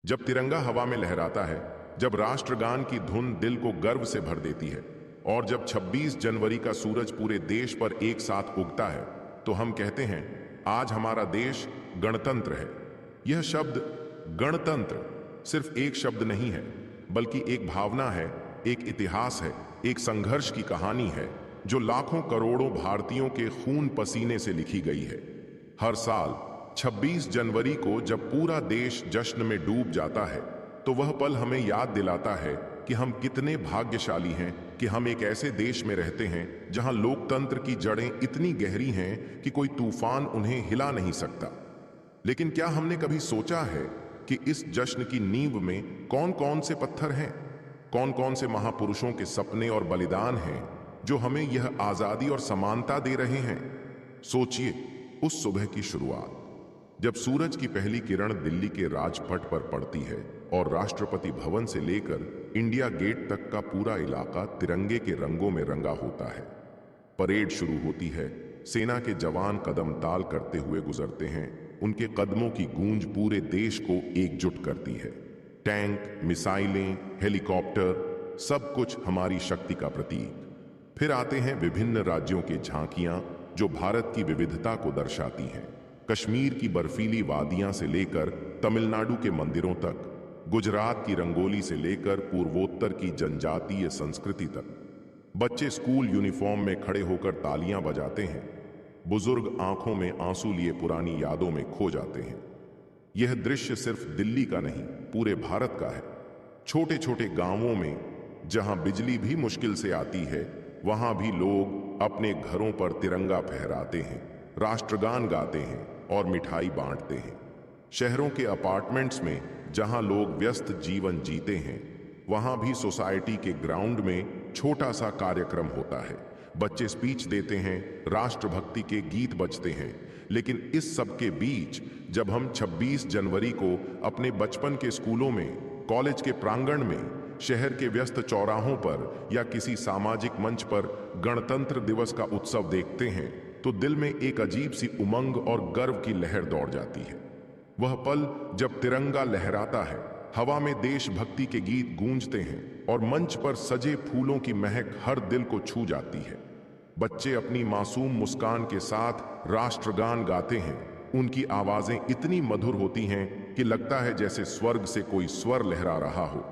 जब तिरंगा हवा में लहराता है, जब राष्ट्रगान की धुन दिल को गर्व से भर देती है और जब 26 जनवरी का सूरज पूरे देश पर एक साथ उगता है, तो हम कहते हैं आज हमारा देश गणतंत्र है। यह शब्द गणतंत्र सिर्फ एक शब्द नहीं है, बल्कि एक भावना है, एक इतिहास है, एक संघर्ष की कहानी है जो लाखों करोड़ों भारतीयों के खून पसीने से लिखी गई है। हर साल 26 जनवरी को जब पूरा देश जश्न में डूब जाता है, तो वह पल हमें याद दिलाता है कि हम कितने भाग्यशाली हैं कि हम एक ऐसे देश में रहते हैं जहां लोकतंत्र की जड़ें इतनी गहरी हैं कि कोई तूफान उन्हें हिला नहीं सकता। लेकिन क्या हमने कभी सोचा है कि इस जश्न की नींव में कौन कौन से पत्थर हैं, कौन कौन से महापुरुषों के सपने और बलिदान हैं जो हमें यह आजादी और समानता दे रहे हैं? सोचिए उस सुबह की शुरुआत, जब सूरज की पहली किरण दिल्ली के राजपथ पर पड़ती है और राष्ट्रपति भवन से लेकर इंडिया गेट तक का पूरा इलाका तिरंगे के रंगों में रंगा होता है। परेड शुरू होती है, सेना के जवान कदम ताल करते हुए गुजरते हैं, उनके कदमों की गूंज पूरे देश को एकजुट करती है। टैंक, मिसाइलें, हेलीकॉप्टर, सब कुछ हमारी शक्ति का प्रतीक। फिर आते हैं विभिन्न राज्यों की झांकियां जो भारत की विविधता को दर्शाती हैं। कश्मीर की बर्फीली वादियां से लेकर तमिलनाडु के मंदिरों तक, गुजरात की रंगोली से लेकर पूर्वोत्तर की जनजातीय संस्कृति तक। बच्चे स्कूल यूनिफॉर्म में खड़े होकर तालियां बजाते हैं, बुजुर्ग आंखों में आंसू लिए पुरानी यादों में खो जाते हैं। यह दृश्य सिर्फ दिल्ली का नहीं, पूरे भारत का है। छोटे छोटे गांवों में जहां बिजली भी मुश्किल से आती है, वहां भी लोग अपने घरों पर तिरंगा फहराते हैं, राष्ट्रगान गाते हैं और मिठाई बांटते हैं। शहरों के अपार्टमेंट्स में जहां लोग व्यस्त जीवन जीते हैं, वहां भी सोसाइटी के ग्राउंड में छोटा सा कार्यक्रम होता है। बच्चे स्पीच देते हैं, राष्ट्रभक्ति के गीत बजते हैं। लेकिन इस सब के बीच जब हम 26 जनवरी को अपने बचपन के स्कूलों में, कॉलेज के प्रांगण में, शहर के व्यस्त चौराहों पर या किसी सामाजिक मंच पर गणतंत्र दिवस का उत्सव देखते हैं, तो दिल में एक अजीब सी उमंग और गर्व की लहर दौड़ जाती है। वह पल जब तिरंगा लहराता है, हवा में देशभक्ति के गीत गूंजते हैं और मंच पर सजे फूलों की महक हर दिल को छू जाती है। बच्चे अपनी मासूम मुस्कान के साथ राष्ट्रगान गाते हैं। उनकी आवाजें इतनी मधुर होती हैं कि लगता है जैसे स्वर्ग से कोई स्वर लहरा रहा हो।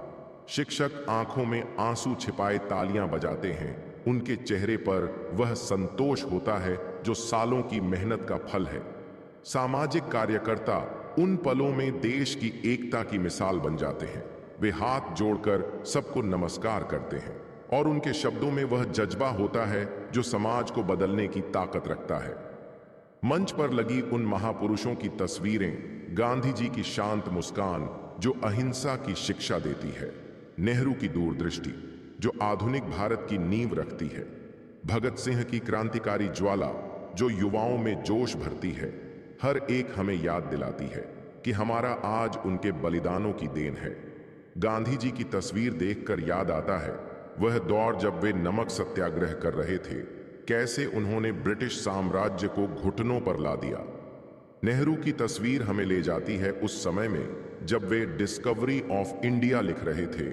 शिक्षक आंखों में आंसू छिपाए तालियां बजाते हैं। उनके चेहरे पर वह संतोष होता है जो सालों की मेहनत का फल है। सामाजिक कार्यकर्ता उन पलों में देश की एकता की मिसाल बन जाते हैं। वे हाथ जोड़कर सबको नमस्कार करते हैं और उनके शब्दों में वह जज्बा होता है जो समाज को बदलने की ताकत रखता है। मंच पर लगी उन महापुरुषों की तस्वीरें, गांधी जी की शांत मुस्कान जो अहिंसा की शिक्षा देती है, नेहरू की दूरदृष्टि जो आधुनिक भारत की नींव रखती है, भगत सिंह की क्रांतिकारी ज्वाला जो युवाओं में जोश भरती है, हर एक हमें याद दिलाती है कि हमारा आज उनके बलिदानों की देन है। गांधी जी की तस्वीर देखकर याद आता है वह दौर जब वे नमक सत्याग्रह कर रहे थे, कैसे उन्होंने ब्रिटिश साम्राज्य को घुटनों पर ला दिया। नेहरू की तस्वीर हमें ले जाती है उस समय में जब वे डिस्कवरी ऑफ इंडिया लिख रहे थे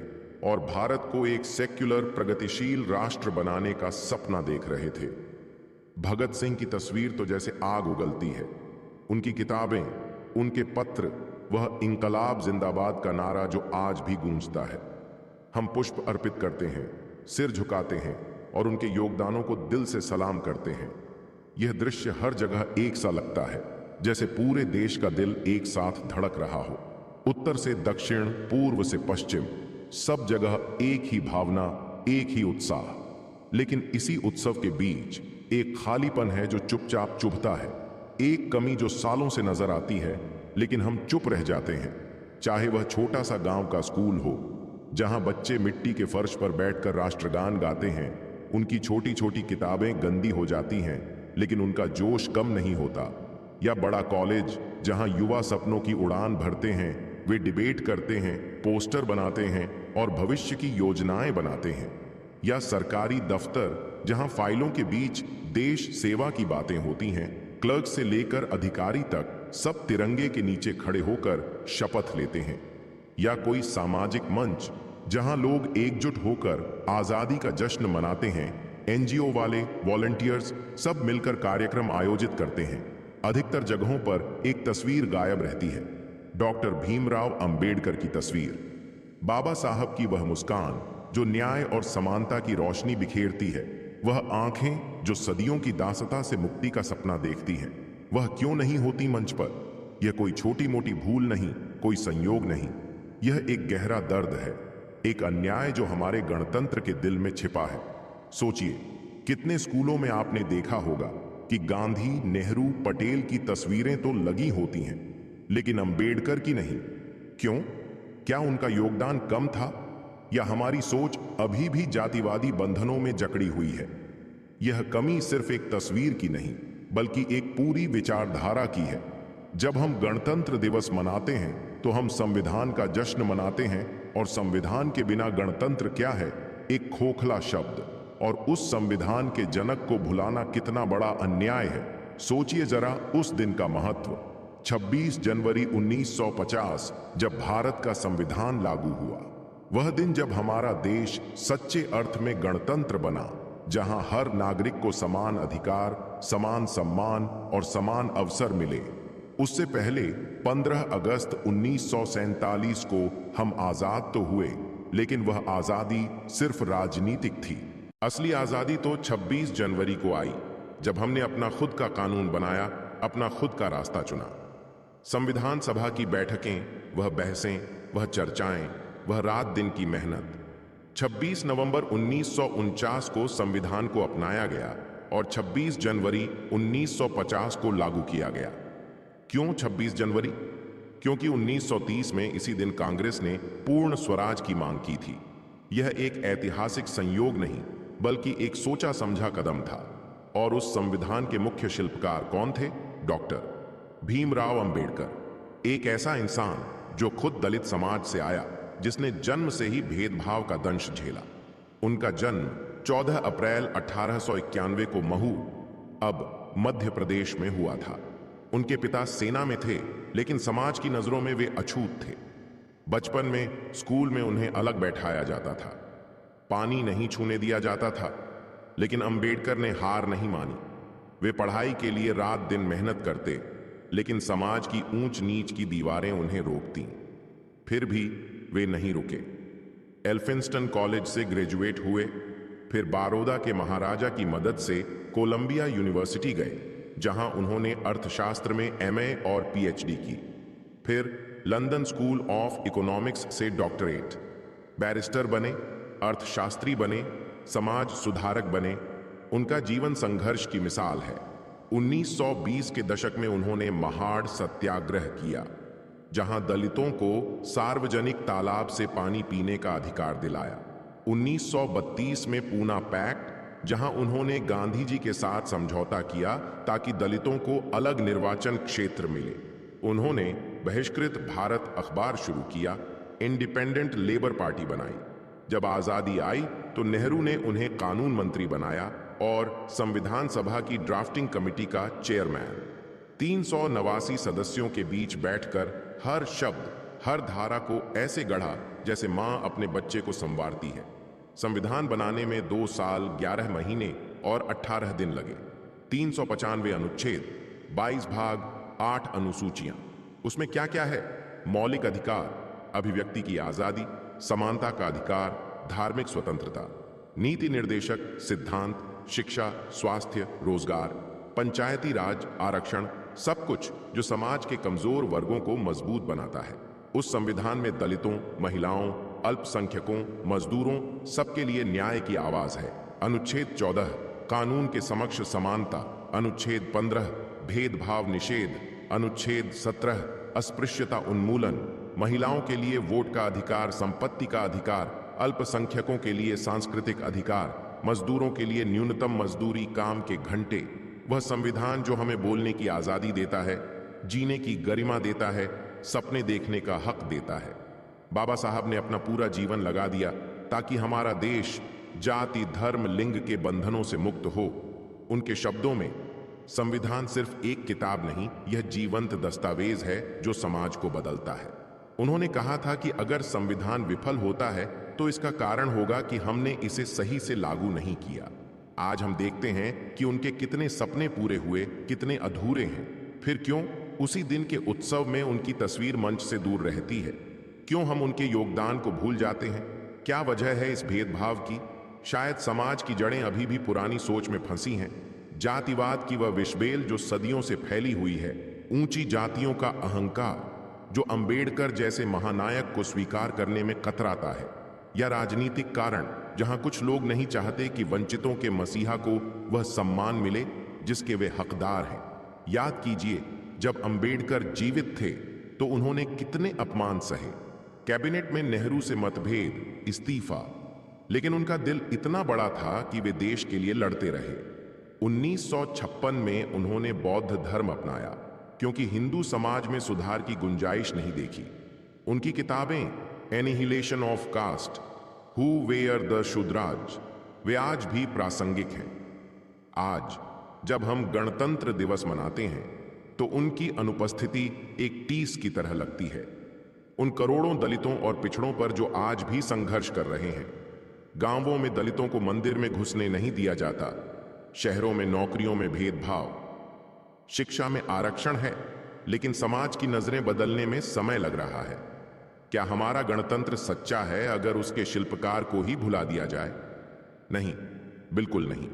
और भारत को एक सेक्युलर प्रगतिशील राष्ट्र बनाने का सपना देख रहे थे। भगत सिंह की तस्वीर तो जैसे आग उगलती है। उनकी किताबें, उनके पत्र, वह इंकलाब जिंदाबाद का नारा जो आज भी गूंजता है। हम पुष्प अर्पित करते हैं, सिर झुकाते हैं और उनके योगदानों को दिल से सलाम करते हैं। यह दृश्य हर जगह एक सा लगता है, जैसे पूरे देश का दिल एक साथ धड़क रहा हो। उत्तर से दक्षिण, पूर्व से पश्चिम, सब जगह एक ही भावना, एक ही उत्साह। लेकिन इसी उत्सव के बीच एक खालीपन है जो चुपचाप चुभता है। एक कमी जो सालों से नजर आती है, लेकिन हम चुप रह जाते हैं। चाहे वह छोटा सा गांव का स्कूल हो जहां बच्चे मिट्टी के फर्श पर बैठकर राष्ट्रगान गाते हैं, उनकी छोटी छोटी किताबें गंदी हो जाती हैं लेकिन उनका जोश कम नहीं होता। या बड़ा कॉलेज जहां युवा सपनों की उड़ान भरते हैं, वे डिबेट करते हैं, पोस्टर बनाते हैं और भविष्य की योजनाएं बनाते हैं। या सरकारी दफ्तर जहां फाइलों के बीच देश सेवा की बातें होती हैं, क्लर्क से लेकर अधिकारी तक सब तिरंगे के नीचे खड़े होकर शपथ लेते हैं। या कोई सामाजिक मंच जहां लोग एकजुट होकर आजादी का जश्न मनाते हैं। एनजीओ वाले, वॉलंटियर्स सब मिलकर कार्यक्रम आयोजित करते हैं। अधिकतर जगहों पर एक तस्वीर गायब रहती है, डॉक्टर भीमराव अंबेडकर की तस्वीर। बाबा साहब की वह मुस्कान जो न्याय और समानता की रोशनी बिखेरती है, वह आंखें जो सदियों की दासता से मुक्ति का सपना देखती हैं, वह क्यों नहीं होती मंच पर। यह कोई छोटी मोटी भूल नहीं, कोई संयोग नहीं, यह एक गहरा दर्द है, एक अन्याय जो हमारे गणतंत्र के दिल में छिपा है। सोचिए, कितने स्कूलों में आपने देखा होगा कि गांधी, नेहरू, पटेल की तस्वीरें तो लगी होती हैं, लेकिन अंबेडकर की नहीं। क्यों? क्या उनका योगदान कम था, या हमारी सोच अभी भी जातिवादी बंधनों में जकड़ी हुई है? यह कमी सिर्फ एक तस्वीर की नहीं, बल्कि एक पूरी विचारधारा की है। जब हम गणतंत्र दिवस मनाते हैं तो हम संविधान का जश्न मनाते हैं, और संविधान के बिना गणतंत्र क्या है? एक खोखला शब्द। और उस संविधान के जनक को भुलाना कितना बड़ा अन्याय है। सोचिए जरा उस दिन का महत्व। 26 जनवरी 1950 जब भारत का संविधान लागू हुआ, वह दिन जब हमारा देश सच्चे अर्थ में गणतंत्र बना, जहां हर नागरिक को समान अधिकार, समान सम्मान और समान अवसर मिले। उससे पहले 15 अगस्त 1947 को हम आजाद तो हुए, लेकिन वह आजादी सिर्फ राजनीतिक थी। असली आजादी तो 26 जनवरी को आई, जब हमने अपना खुद का कानून बनाया, अपना खुद का रास्ता चुना। संविधान सभा की बैठकें, वह बहसें, वह चर्चाएं, वह रात दिन की मेहनत। 26 नवंबर 1949 को संविधान को अपनाया गया और 26 जनवरी 1950 को लागू किया गया। क्यों 26 जनवरी? क्योंकि 1930 में इसी दिन कांग्रेस ने पूर्ण स्वराज की मांग की थी। यह एक ऐतिहासिक संयोग नहीं, बल्कि एक सोचा समझा कदम था। और उस संविधान के मुख्य शिल्पकार कौन थे? डॉक्टर भीमराव अंबेडकर। एक ऐसा इंसान जो खुद दलित समाज से आया, जिसने जन्म से ही भेदभाव का दंश झेला। उनका जन्म 14 अप्रैल 1891 को महू, अब मध्य प्रदेश में हुआ था। उनके पिता सेना में थे, लेकिन समाज की नजरों में वे अछूत थे। बचपन में स्कूल में उन्हें अलग बैठाया जाता था, पानी नहीं छूने दिया जाता था, लेकिन अंबेडकर ने हार नहीं मानी। वे पढ़ाई के लिए रात दिन मेहनत करते, लेकिन समाज की ऊंच नीच की दीवारें उन्हें रोकतीं। फिर भी वे नहीं रुके। एल्फिंस्टन कॉलेज से ग्रेजुएट हुए, फिर बारोदा के महाराजा की मदद से कोलंबिया यूनिवर्सिटी गए, जहां उन्होंने अर्थशास्त्र में एमए और पीएचडी की। फिर लंदन स्कूल ऑफ इकोनॉमिक्स से डॉक्टरेट, बैरिस्टर बने, अर्थशास्त्री बने, समाज सुधारक बने। उनका जीवन संघर्ष की मिसाल है। 1920 के दशक में उन्होंने महाड़ सत्याग्रह किया, जहां दलितों को सार्वजनिक तालाब से पानी पीने का अधिकार दिलाया। 1932 में पूना पैक्ट, जहां उन्होंने गांधी जी के साथ समझौता किया ताकि दलितों को अलग निर्वाचन क्षेत्र मिले। उन्होंने बहिष्कृत भारत अखबार शुरू किया, इंडिपेंडेंट लेबर पार्टी बनाई। जब आजादी आई तो नेहरू ने उन्हें कानून मंत्री बनाया और संविधान सभा की ड्राफ्टिंग कमेटी का चेयरमैन। 389 सदस्यों के बीच बैठकर हर शब्द, हर धारा को ऐसे गढ़ा जैसे मां अपने बच्चे को संवारती है। संविधान बनाने में 2 साल 11 महीने और 18 दिन लगे। 395 अनुच्छेद, 22 भाग, 8 अनुसूचियां। उसमें क्या क्या है? मौलिक अधिकार, अभिव्यक्ति की आजादी, समानता का अधिकार, धार्मिक स्वतंत्रता, नीति निर्देशक सिद्धांत, शिक्षा, स्वास्थ्य, रोजगार, पंचायती राज, आरक्षण, सब कुछ जो समाज के कमजोर वर्गों को मजबूत बनाता है। उस संविधान में दलितों, महिलाओं, अल्पसंख्यकों, मजदूरों, सबके लिए न्याय की आवाज है। अनुच्छेद 14, कानून के समक्ष समानता। अनुच्छेद 15, भेदभाव निषेध। अनुच्छेद 17, अस्पृश्यता उन्मूलन। महिलाओं के लिए वोट का अधिकार, संपत्ति का अधिकार, अल्पसंख्यकों के लिए सांस्कृतिक अधिकार, मजदूरों के लिए न्यूनतम मजदूरी, काम के घंटे। वह संविधान जो हमें बोलने की आजादी देता है, जीने की गरिमा देता है, सपने देखने का हक देता है। बाबा साहब ने अपना पूरा जीवन लगा दिया ताकि हमारा देश जाति, धर्म, लिंग के बंधनों से मुक्त हो। उनके शब्दों में, संविधान सिर्फ एक किताब नहीं, यह जीवंत दस्तावेज है जो समाज को बदलता है। उन्होंने कहा था कि अगर संविधान विफल होता है तो इसका कारण होगा कि हमने इसे सही से लागू नहीं किया। आज हम देखते हैं कि उनके कितने सपने पूरे हुए, कितने अधूरे हैं। फिर क्यों उसी दिन के उत्सव में उनकी तस्वीर मंच से दूर रहती है? क्यों हम उनके योगदान को भूल जाते हैं? क्या वजह है इस भेदभाव की? शायद समाज की जड़ें अभी भी पुरानी सोच में फंसी हैं। जातिवाद की वह विषबेल जो सदियों से फैली हुई है, ऊंची जातियों का अहंकार जो अंबेडकर जैसे महानायक को स्वीकार करने में कतराता है, या राजनीतिक कारण जहां कुछ लोग नहीं चाहते कि वंचितों के मसीहा को वह सम्मान मिले जिसके वे हकदार हैं। याद कीजिए, जब अंबेडकर जीवित थे तो उन्होंने कितने अपमान सहे। कैबिनेट में नेहरू से मतभेद, इस्तीफा, लेकिन उनका दिल इतना बड़ा था कि वे देश के लिए लड़ते रहे। 1956 में उन्होंने बौद्ध धर्म अपनाया क्योंकि हिंदू समाज में सुधार की गुंजाइश नहीं देखी। उनकी किताबें annihilation of caste, who were the Shudras, वे आज भी प्रासंगिक हैं। आज जब हम गणतंत्र दिवस मनाते हैं तो उनकी अनुपस्थिति एक टीस की तरह लगती है उन करोड़ों दलितों और पिछड़ों पर जो आज भी संघर्ष कर रहे हैं। गांवों में दलितों को मंदिर में घुसने नहीं दिया जाता, शहरों में नौकरियों में भेदभाव, शिक्षा में आरक्षण है, लेकिन समाज की नजरें बदलने में समय लग रहा है। क्या हमारा गणतंत्र सच्चा है अगर उसके शिल्पकार को ही भुला दिया जाए? नहीं, बिल्कुल नहीं।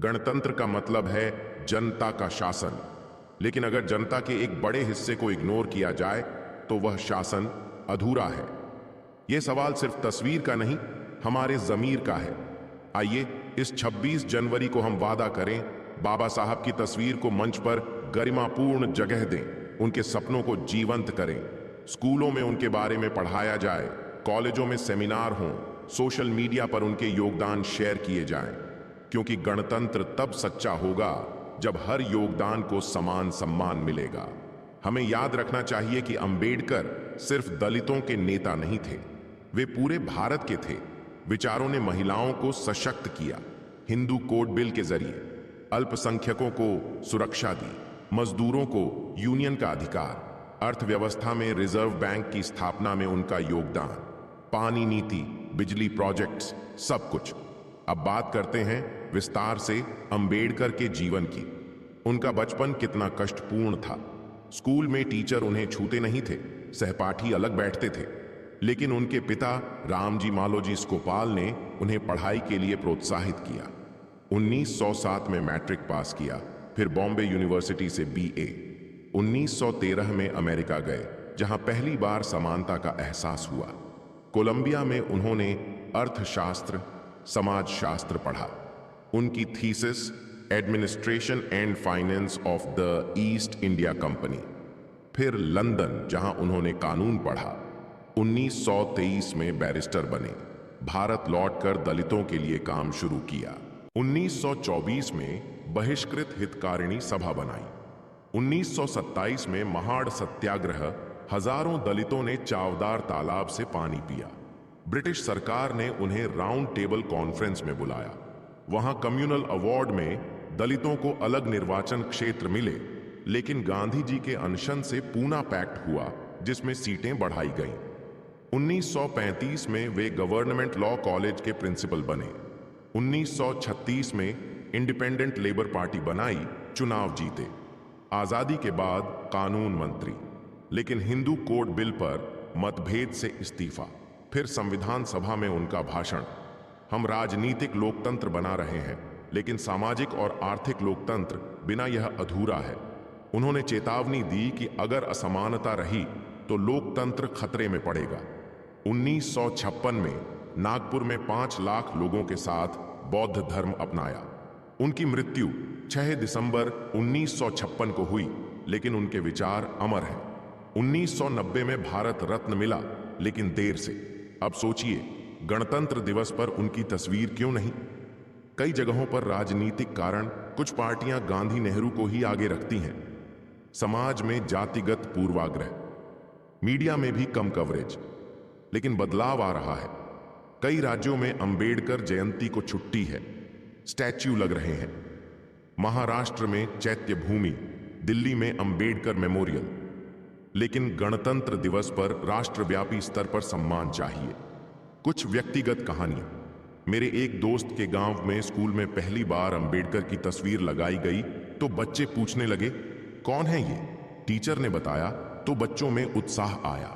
गणतंत्र का मतलब है जनता का शासन, लेकिन अगर जनता के एक बड़े हिस्से को इग्नोर किया जाए तो वह शासन अधूरा है। यह सवाल सिर्फ तस्वीर का नहीं, हमारे ज़मीर का है। आइए इस 26 जनवरी को हम वादा करें, बाबा साहब की तस्वीर को मंच पर गरिमापूर्ण जगह दें, उनके सपनों को जीवंत करें। स्कूलों में उनके बारे में पढ़ाया जाए, कॉलेजों में सेमिनार हों, सोशल मीडिया पर उनके योगदान शेयर किए जाएं, क्योंकि गणतंत्र तब सच्चा होगा जब हर योगदान को समान सम्मान मिलेगा। हमें याद रखना चाहिए कि अंबेडकर सिर्फ दलितों के नेता नहीं थे, वे पूरे भारत के थे। विचारों ने महिलाओं को सशक्त किया, हिंदू कोड बिल के जरिए अल्पसंख्यकों को सुरक्षा दी, मजदूरों को यूनियन का अधिकार, अर्थव्यवस्था में रिजर्व बैंक की स्थापना में उनका योगदान, पानी नीति, बिजली प्रोजेक्ट्स, सब कुछ। अब बात करते हैं विस्तार से अंबेडकर के जीवन की। उनका बचपन कितना कष्टपूर्ण था। स्कूल में टीचर उन्हें छूते नहीं थे, सहपाठी अलग बैठते थे, लेकिन उनके पिता रामजी मालोजी स्कोपाल ने उन्हें पढ़ाई के लिए प्रोत्साहित किया। 1907 में मैट्रिक पास किया, फिर बॉम्बे यूनिवर्सिटी से बीए। 1913 में अमेरिका गए, जहां पहली बार समानता का एहसास हुआ। कोलंबिया में उन्होंने अर्थशास्त्र, समाजशास्त्र पढ़ा। उनकी thesis administration and finance of the east India company. फिर लंदन, जहां उन्होंने कानून पढ़ा। 1923 में बैरिस्टर बने। भारत लौटकर दलितों के लिए काम शुरू किया। 1924 में बहिष्कृत हितकारिणी सभा बनाई। 1927 में महाड़ सत्याग्रह, हजारों दलितों ने चावदार तालाब से पानी पिया। ब्रिटिश सरकार ने उन्हें राउंड टेबल कॉन्फ्रेंस में बुलाया। वहां कम्युनल अवार्ड में दलितों को अलग निर्वाचन क्षेत्र मिले, लेकिन गांधी जी के अनशन से पूना पैक्ट हुआ, जिसमें सीटें बढ़ाई गईं। 1935 में वे गवर्नमेंट लॉ कॉलेज के प्रिंसिपल बने। 1936 में इंडिपेंडेंट लेबर पार्टी बनाई, चुनाव जीते। आजादी के बाद कानून मंत्री, लेकिन हिंदू कोड बिल पर मतभेद से इस्तीफा। फिर संविधान सभा में उनका भाषण। हम राजनीतिक लोकतंत्र बना रहे हैं, लेकिन सामाजिक और आर्थिक लोकतंत्र बिना यह अधूरा है। उन्होंने चेतावनी दी कि अगर असमानता रही तो लोकतंत्र खतरे में पड़ेगा। 1956 में नागपुर में 5 लाख लोगों के साथ बौद्ध धर्म अपनाया। उनकी मृत्यु 6 दिसंबर 1956 को हुई, लेकिन उनके विचार अमर हैं। 1990 में भारत रत्न मिला, लेकिन देर से। अब सोचिए, गणतंत्र दिवस पर उनकी तस्वीर क्यों नहीं? कई जगहों पर राजनीतिक कारण कुछ पार्टियां गांधी नेहरू को ही आगे रखती हैं। समाज में जातिगत पूर्वाग्रह, मीडिया में भी कम कवरेज, लेकिन बदलाव आ रहा है। कई राज्यों में अंबेडकर जयंती को छुट्टी है, स्टैच्यू लग रहे हैं। महाराष्ट्र में चैत्य भूमि, दिल्ली में अंबेडकर मेमोरियल। लेकिन गणतंत्र दिवस पर राष्ट्रव्यापी स्तर पर सम्मान चाहिए। कुछ व्यक्तिगत कहानियां। मेरे एक दोस्त के गांव में स्कूल में पहली बार अंबेडकर की तस्वीर लगाई गई तो बच्चे पूछने लगे, कौन है ये? टीचर ने बताया तो बच्चों में उत्साह आया।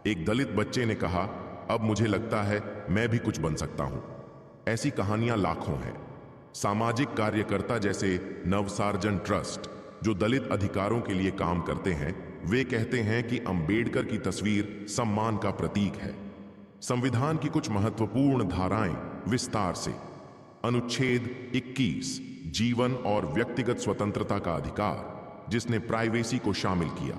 एक दलित बच्चे ने कहा, अब मुझे लगता है मैं भी कुछ बन सकता हूं। ऐसी कहानियां लाखों हैं। सामाजिक कार्यकर्ता जैसे नवसार्जन ट्रस्ट, जो दलित अधिकारों के लिए काम करते हैं, वे कहते हैं कि अंबेडकर की तस्वीर सम्मान का प्रतीक है। संविधान की कुछ महत्वपूर्ण धाराएं विस्तार से। अनुच्छेद 21 जीवन और व्यक्तिगत स्वतंत्रता का अधिकार, जिसने प्राइवेसी को शामिल किया।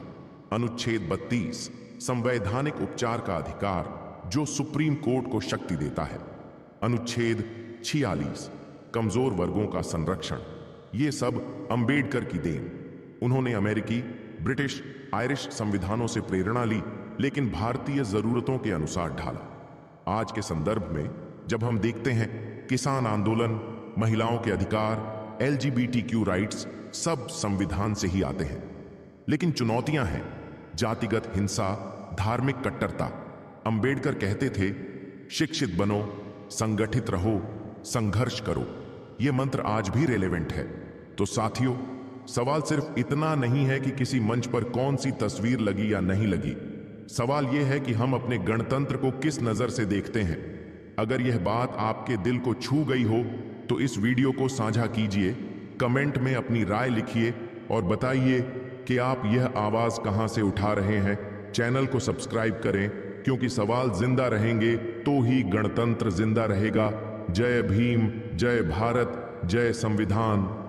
अनुच्छेद 32 संवैधानिक उपचार का अधिकार, जो सुप्रीम कोर्ट को शक्ति देता है। अनुच्छेद 46 कमजोर वर्गों का संरक्षण। ये सब अंबेडकर की देन। उन्होंने अमेरिकी, ब्रिटिश, आयरिश संविधानों से प्रेरणा ली, लेकिन भारतीय जरूरतों के अनुसार ढाला। आज के संदर्भ में जब हम देखते हैं किसान आंदोलन, महिलाओं के अधिकार, LGBTQ राइट्स, सब संविधान से ही आते हैं। लेकिन चुनौतियां हैं, जातिगत हिंसा, धार्मिक कट्टरता। अंबेडकर कहते थे, शिक्षित बनो, संगठित रहो, संघर्ष करो। ये मंत्र आज भी रेलेवेंट है। तो साथियों, सवाल सिर्फ इतना नहीं है कि किसी मंच पर कौन सी तस्वीर लगी या नहीं लगी। सवाल यह है कि हम अपने गणतंत्र को किस नजर से देखते हैं। अगर यह बात आपके दिल को छू गई हो तो इस वीडियो को साझा कीजिए, कमेंट में अपनी राय लिखिए और बताइए कि आप यह आवाज कहां से उठा रहे हैं। चैनल को सब्सक्राइब करें, क्योंकि सवाल जिंदा रहेंगे तो ही गणतंत्र जिंदा रहेगा। जय भीम, जय भारत, जय संविधान।